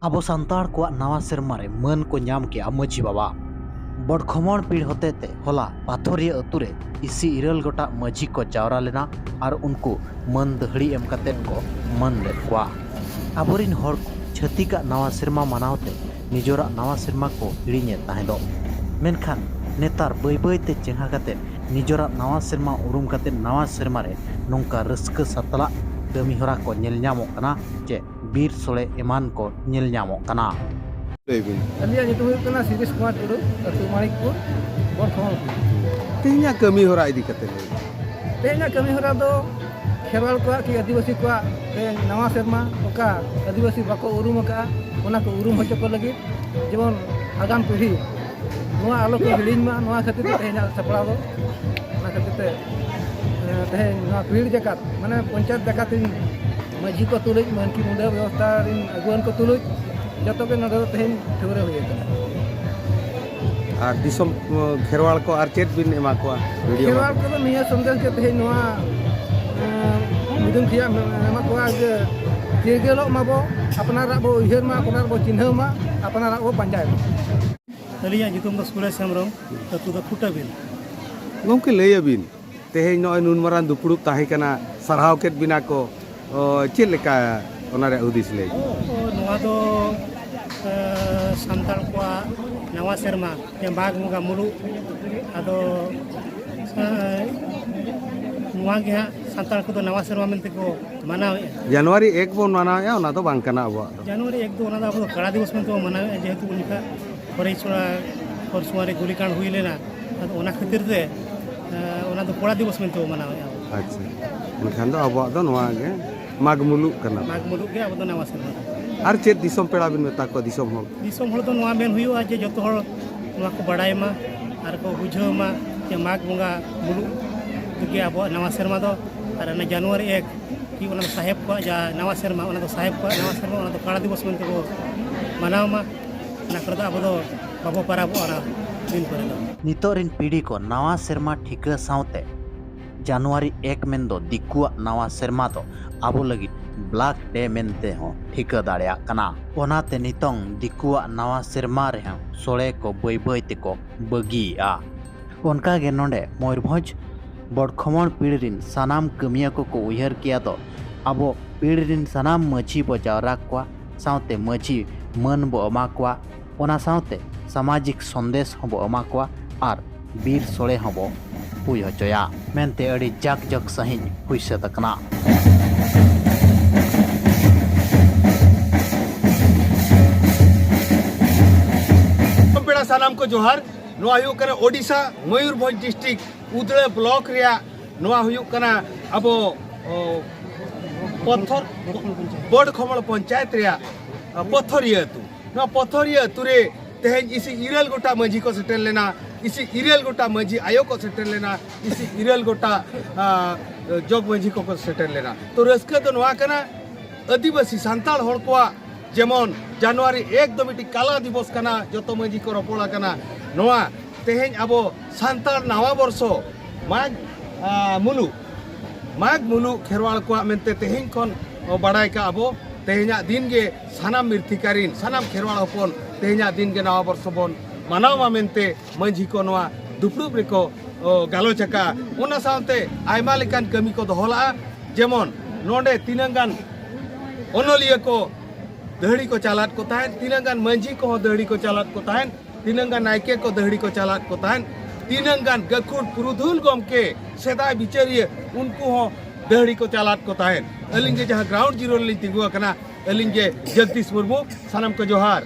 अब सांतार को नवा सेरमारे मन को नाम के मजी बाबा बड़खमण पीढ़ होते होला पाथरिया अतुरे इसी इरल गोटा मजी को जावरा लेना और उनको मन दहड़ी एम कते को मन ले कोआ अबोरिन हर छतिका नवा सेरमा मनावते निजोरा नवा सेरमा को हिड़ीने ताहेदो मेनखान नेतार बई बईते चेंगा कते निजोरा नवा सेरमा उरुम कते नवा सेरमा रे नोंका रस्क सतला कमी हरा को नेल ᱧᱟᱢᱚᱜ ᱠᱟᱱᱟ ᱡᱮ ᱵᱤᱨ ᱥᱚᱲᱮ ᱮᱢᱟᱱ ᱠᱚ ᱧᱮᱞ ᱧᱟᱢᱚᱜ ᱠᱟᱱᱟ। अलिया ᱧᱩᱛᱩᱢ ᱦᱩᱭᱩᱜ ᱠᱟᱱᱟ ᱥᱤᱨᱤᱥ ᱠᱩᱢᱟᱨ ᱴᱩᱰᱩ ᱟᱹᱛᱩ ᱢᱟणिᱠᱯᱩर ᱵᱚᱲᱠᱷᱚᱢᱚᱞ। ᱛᱮᱦᱮᱧᱟᱜ ᱠᱟᱹᱢᱤ ᱦᱚᱨᱟ ᱤᱫᱤ ᱠᱟᱛᱮ ᱛᱮᱦᱮᱧᱟᱜ ᱠᱟᱹᱢᱤ ᱦᱚᱨᱟ ᱫᱚ ᱠᱷᱮᱨᱣᱟᱞ ᱠᱚᱣᱟᱜ ᱠᱤ ᱟᱹᱫᱤᱵᱟᱹᱥᱤ ᱠᱚᱣᱟᱜ ᱱᱟᱣᱟ ᱥᱮᱨᱢᱟ ᱚᱠᱟ ᱟᱹᱫᱤᱵᱟᱹᱥᱤ ᱵᱟᱠᱚ ᱩᱨᱩᱢ ᱟᱠᱟᱜᱼᱟ ᱚᱱᱟ ᱠᱚ ᱩᱨᱩᱢ ᱦᱚᱪᱚ ᱠᱚ ᱞᱟᱹᱜᱤᱫ ᱡᱮᱢᱚᱱ ᱟᱜᱟᱢ ᱯᱤᱲᱦᱤ ᱱᱚᱣᱟ ᱟᱞᱚ ᱠᱚ ᱦᱤᱲᱤᱧ ᱢᱟ ᱱᱚᱣᱟ ᱠᱷᱟᱹᱛᱤᱨ ᱛᱮ ᱛᱮᱦᱮᱧᱟᱜ ᱥᱟᱯᱲᱟᱣ ᱫᱚ ᱚᱱᱟ ᱠᱷᱟᱹᱛᱤᱨ ᱛᱮ तेहें पीड़ जकात माने पंचायत जकात माझी को तुलुज मानकी मुंडा व्यवस्था अगुवन को तुलुज जतो के नडे तेहें ठौरे हुई और दिसम खेरवाल को आर चेत बिन एमा को वीडियो खेरवाल को निया संदेश के तेहें नोआ मिदुम खिया एमा को आज जेगेलो माबो अपना राबो उहर मा अपना राबो चिन्ह मा अपना राबो पंचायत अलिया जुतुम को सुरेश हेम्ब्रम अतु द फुटा बिन गमके लय बिन तेहें नय नुन मारान दुपुड़ुब ताहे कना सरहाव केत बिना को चेत लेका ओनारे उदिस ले नोआ दो सांताल को नवा सेरमा बाग मुगा मुलु आदो नोआ के सांताल को नवा सेरमा मेनते को मनावे जनवरी 1 बन मनावे ओना तो बांग कना अब जनवरी 1 दो ओना दो अब कड़ा दिवस मेनते मनावे जेहेतु उनका होरे छोड़ा और सुमारे गोलीकांड हुई लेना आदो ओना खातिर ते ओना दो कोड़ा दिवस मेनते मनावे अच्छा एनखान दो अब दो नोआ के माग मुलुक के अब दो नवा सेरमा आर चेत दिसम पेड़ा बिन मेता को दिसम हल तो नोआ मेन हुआ जे जतो हल नोआ को बड़ाय मा आर को बुझाव मा जे माग बंगा मुलुक के अब नवा सेरमा दो आर ना जनवरी 1 कि ओना साहेब को जा नवा सेरमा ओना दो साहेब को नवा सेरमा ओना दो काड़ा दिवस मेनते को मनाव मा ना कर दो अब दो बाबो पाराबो ओना दिन पर दो नितोरिन पीढ़ी को नवा सेरमा ठिका साउते जनवरी 1 मेन दो दिकुआ नवा सेरमा दो आबो लगी ब्लैक डे मेनते हो ठिका दाड़िया कना ओनाते नितोंग दिकुआ नवा सेरमा रे सोले को बई बई ते को बगिया उनका गे नोंडे मयूरभंज बड़खमण पीढ़िन सनाम कमिया को उयहर किया तो आबो पीढ़िन सनाम मछी बो जावरा कोआ साउते मछी मन बो अमा कोआ ओना साउते सामाजिक संदेश हबो अमा कोआ आर बीर सोले हबो हुई हचोया मेनते अड़ी जाक जक सही हुई सतकना पेड़ा सानाम को जोहार नोआ हुयुक कना ओडिशा मयूरभंज डिस्ट्रिक्ट उदड़ा ब्लॉक रिया नोआ हुयुक कना अबो पत्थर बड़खमण पंचायत रिया पत्थरिया अतु नोआ पत्थरिया अतु रे तेहें इसी इरल गोटा मजी को सेटल लेना इसी इरल गोटा मजी आयो को सेटल लेना इसी इरल गोटा जोग मजी को सेटल लेना तो रस्क तो नोआ कना आदिवासी सांताल हड़ को जेमन जनवरी 1 दो मिटी काला दिवस कना जतो मजी को रपोड़ा कना नोआ तेहें अब सांताल नवा वर्षो माग मुलु खेरवाल को मेनते तेहें खन बड़ाय का अब तेहें दिन के सानाम मिर्थिकारीन सानाम खेरवाल हपन तेहें दिन के नवा वर्ष बन मनावा मेनते मजी को नोआ दुपुड़ुब रेको गालोचका ओना सावते आयमा लेकान कमी को दोहला जेमन नोंडे तीनंगान ओनोलिया को दहड़ी को चालात को ताहन तीनंगान मजी को दहड़ी को चालात को ताहन तीनंगान नायके को दहड़ी को चालात को ताहन तीनंगान गखुर पुरुधुल गमके सेदाय बिचारिए उनको हो दहड़ी को चालात को ताहन अलिंगे जहां ग्राउंड जीरो लिंग तिगु कना अलिंगे जगदीश मुर्मू सनम को जोहार